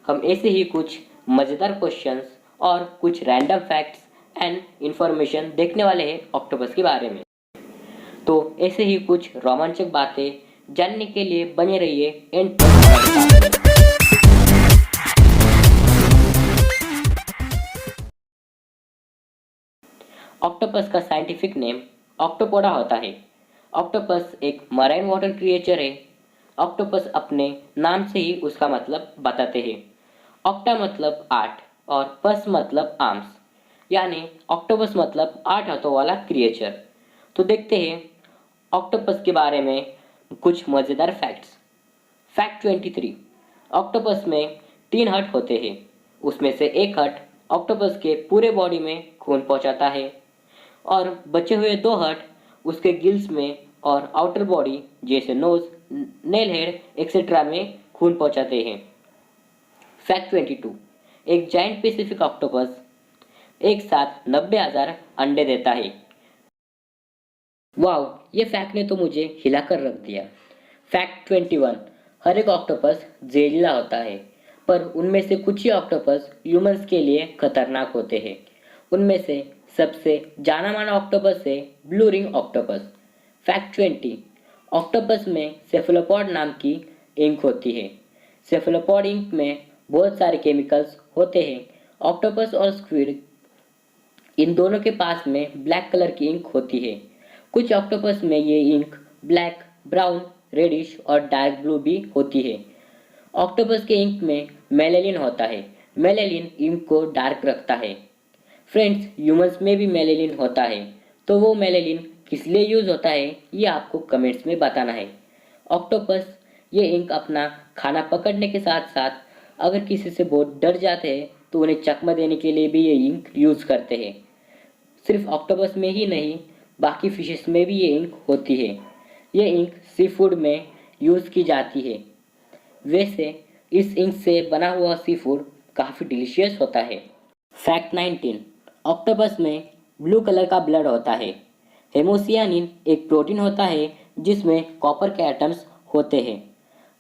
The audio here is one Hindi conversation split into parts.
हम ऐसे ही कुछ मज़ेदार क्वेश्चंस और कुछ रैंडम फैक्ट्स एंड इंफॉर्मेशन देखने वाले हैं ऑक्टोपस के बारे में। तो ऐसे ही कुछ रोमांचक बातें जानने के लिए बने रहिए एंड तक हमारे साथ में। ऑक्टोपस का साइंटिफिक नेम ऑक्टोपोडा होता है। ऑक्टोपस एक मराइन वाटर क्रिएचर है। ऑक्टोपस अपने नाम से ही उसका मतलब बताते हैं। ऑक्टा मतलब 8 और पस मतलब आर्म्स, यानी ऑक्टोपस मतलब 8 हाथों वाला क्रिएचर। तो देखते हैं ऑक्टोपस के बारे में कुछ मज़ेदार फैक्ट्स। फैक्ट 23। ऑक्टोपस में 3 हर्ट होते हैं। उसमें से एक हर्ट ऑक्टोपस के पूरे बॉडी में खून पहुंचाता है और बचे हुए 2 हर्ट उसके गिल्स में और आउटर बॉडी जैसे नोज, नेल हेड एक्सेट्रा में खून पहुंचाते हैं। फैक्ट 22। एक जाइंट पैसिफिक ऑक्टोपस एक साथ 90,000 अंडे देता है। वाह, ये फैक्ट ने तो मुझे हिलाकर रख दिया। फैक्ट 21। हर एक ऑक्टोपस जहरीला होता है, पर उनमें से कुछ ही ऑक्टोपस ह्यूमंस के लिए खतरनाक होते हैं। उनमें से सबसे जाना माना ऑक्टोपस है blue ring octopus. Fact 20। Octopus में सेफलोपॉड नाम की इंक होती है। सेफलोपॉड इंक में बहुत सारे केमिकल्स होते हैं। ऑक्टोपस और स्क्विड, इन दोनों के पास में ब्लैक कलर की इंक होती है। कुछ ऑक्टोपस में ये इंक ब्लैक, ब्राउन, रेडिश और डार्क ब्लू भी होती है। ऑक्टोपस के इंक में मेलेनिन होता है। मेलेनिन इंक को डार्क रखता है। फ्रेंड्स, ह्यूमंस में भी मेलेनिन होता है, तो वो मेलेनिन किस लिए यूज होता है ये आपको कमेंट्स में बताना है। ऑक्टोपस ये इंक अपना खाना पकड़ने के साथ साथ अगर किसी से बहुत डर जाते हैं तो उन्हें चकमा देने के लिए भी ये इंक यूज करते हैं। सिर्फ ऑक्टोपस में ही नहीं, बाकी फिशेस में भी ये इंक होती है। ये इंक सी फूड में यूज़ की जाती है। वैसे इस इंक से बना हुआ सी फूड काफ़ी डिलीशियस होता है। फैक्ट 19। ऑक्टोपस में ब्लू कलर का ब्लड होता है। हेमोसियानिन एक प्रोटीन होता है जिसमें कॉपर के एटम्स होते हैं।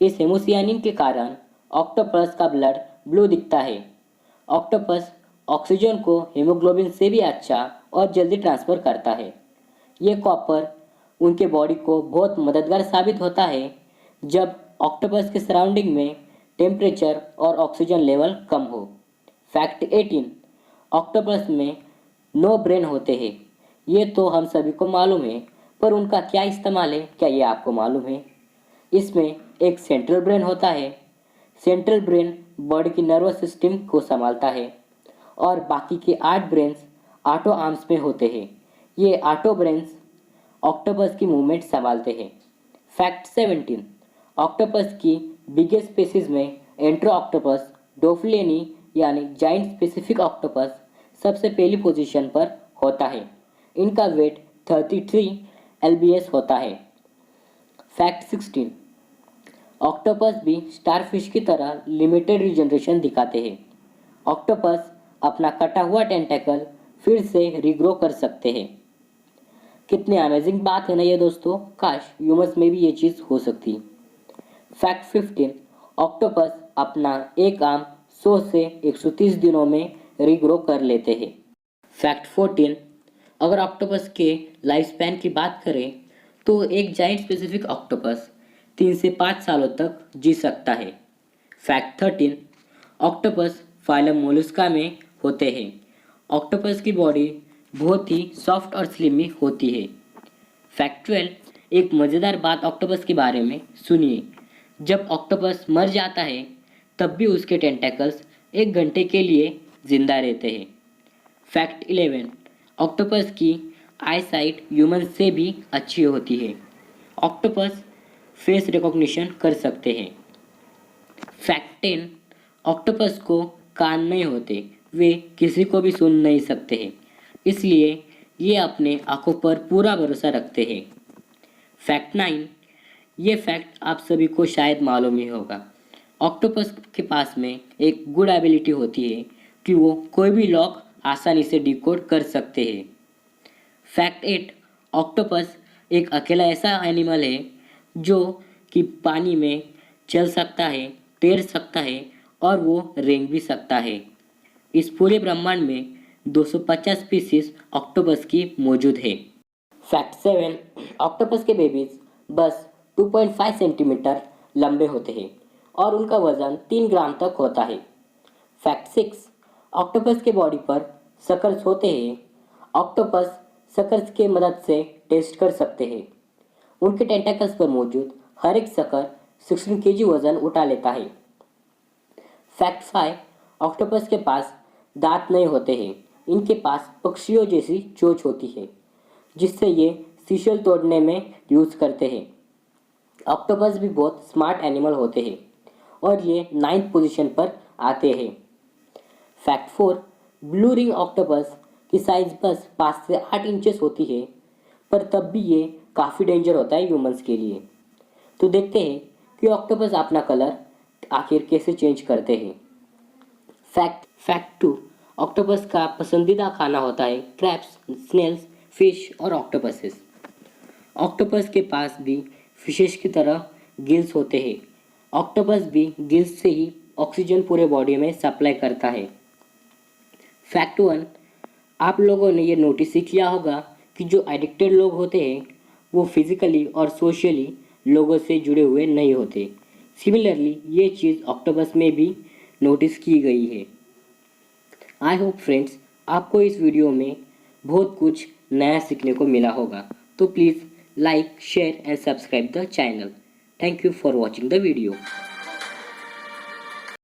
इस हेमोसियानिन के कारण ऑक्टोपस का ब्लड ब्लू दिखता है। ऑक्टोपस ऑक्सीजन को हीमोग्लोबिन से भी अच्छा और जल्दी ट्रांसफ़र करता है। ये कॉपर उनके बॉडी को बहुत मददगार साबित होता है जब ऑक्टोपस के सराउंडिंग में टेम्परेचर और ऑक्सीजन लेवल कम हो। फैक्ट 18। ऑक्टोपस में 9 ब्रेन होते हैं। ये तो हम सभी को मालूम है, पर उनका क्या इस्तेमाल है क्या ये आपको मालूम है? इसमें एक सेंट्रल ब्रेन होता है। सेंट्रल ब्रेन बॉडी की नर्वस सिस्टम को संभालता है और बाकी के 8 ब्रेन्स ऑटो आर्म्स में होते हैं। ये ऑटो ब्रेन्स ऑक्टोपस की मूवमेंट संभालते हैं। फैक्ट 17। ऑक्टोपस की बिगेस्ट स्पीसीज में एंट्रो ऑक्टोपस, डोफलेनी यानी जाइंट स्पेसिफिक ऑक्टोपस सबसे पहली पोजीशन पर होता है। इनका वेट 33 lbs होता है। फैक्ट 16। ऑक्टोपस भी स्टारफिश की तरह लिमिटेड रिजनरेशन दिखाते हैं। ऑक्टोपस अपना कटा हुआ टेंटेकल फिर से रिग्रो कर सकते हैं। कितनी अमेजिंग बात है ना ये दोस्तों, काश ह्यूमंस में भी ये चीज़ हो सकती। फैक्ट 15। ऑक्टोपस अपना एक आर्म 100 से 130 दिनों में रिग्रो कर लेते हैं। फैक्ट 14। अगर ऑक्टोपस के लाइफ स्पैन की बात करें तो एक जाइंट स्पेसिफिक ऑक्टोपस 3 से 5 सालों तक जी सकता है। फैक्ट 13। ऑक्टोपस फाइलम मोलस्का में होते हैं। ऑक्टोपस की बॉडी बहुत ही सॉफ्ट और स्लिमी होती है। फैक्ट 12। एक मज़ेदार बात ऑक्टोपस के बारे में सुनिए। जब ऑक्टोपस मर जाता है तब भी उसके टेंटेकल्स 1 घंटे के लिए जिंदा रहते हैं। फैक्ट 11। ऑक्टोपस की आई साइट ह्यूमन से भी अच्छी होती है। ऑक्टोपस फेस रिकॉग्निशन कर सकते हैं। फैक्ट 10। ऑक्टोपस को कान नहीं होते, वे किसी को भी सुन नहीं सकते हैं, इसलिए ये अपने आँखों पर पूरा भरोसा रखते हैं। फैक्ट 9। ये फैक्ट आप सभी को शायद मालूम ही होगा। ऑक्टोपस के पास में एक गुड एबिलिटी होती है कि वो कोई भी लॉक आसानी से डिकोड कर सकते हैं। फैक्ट 8। ऑक्टोपस एक अकेला ऐसा एनिमल है जो कि पानी में चल सकता है, तैर सकता है और वो रेंग भी सकता है। इस पूरे ब्रह्मांड में 250 स्पीसीज ऑक्टोपस की मौजूद है। फैक्ट 7, ऑक्टोपस के बेबीज बस 2.5 सेंटीमीटर लंबे होते हैं और उनका वजन 3 ग्राम तक होता है। फैक्ट 6, ऑक्टोपस के बॉडी पर सकर्स होते हैं। ऑक्टोपस सकर्स की मदद से टेस्ट कर सकते हैं। उनके टेंटाकल्स पर मौजूद हर एक सकर 16 केजी वजन उठा लेता है। फैक्ट 5, ऑक्टोपस के पास दांत नहीं होते हैं। इनके पास पक्षियों जैसी चोंच होती है जिससे ये सीशल तोड़ने में यूज़ करते हैं। ऑक्टोपस भी बहुत स्मार्ट एनिमल होते हैं और ये 9th पोजीशन पर आते हैं। फैक्ट 4, ब्लू रिंग ऑक्टोपस की साइज बस 5 से 8 इंचेस होती है, पर तब भी ये काफ़ी डेंजर होता है ह्यूमंस के लिए। तो देखते हैं कि ऑक्टोपस अपना कलर आखिर कैसे चेंज करते हैं। फैक्ट 2, ऑक्टोपस का पसंदीदा खाना होता है क्रैब्स, स्नेल्स, फिश और ऑक्टोपसेस। ऑक्टोपस के पास भी फिशेस की तरह गिल्स होते हैं। ऑक्टोपस भी गिल्स से ही ऑक्सीजन पूरे बॉडी में सप्लाई करता है। फैक्ट 1, आप लोगों ने ये नोटिस ही किया होगा कि जो एडिक्टेड लोग होते हैं वो फिजिकली और सोशली लोगों से जुड़े हुए नहीं होते। सिमिलरली ये चीज़ ऑक्टोपस में भी नोटिस की गई है। आई होप फ्रेंड्स आपको इस वीडियो में बहुत कुछ नया सीखने को मिला होगा। तो please like, share and subscribe the channel. Thank you for watching the video.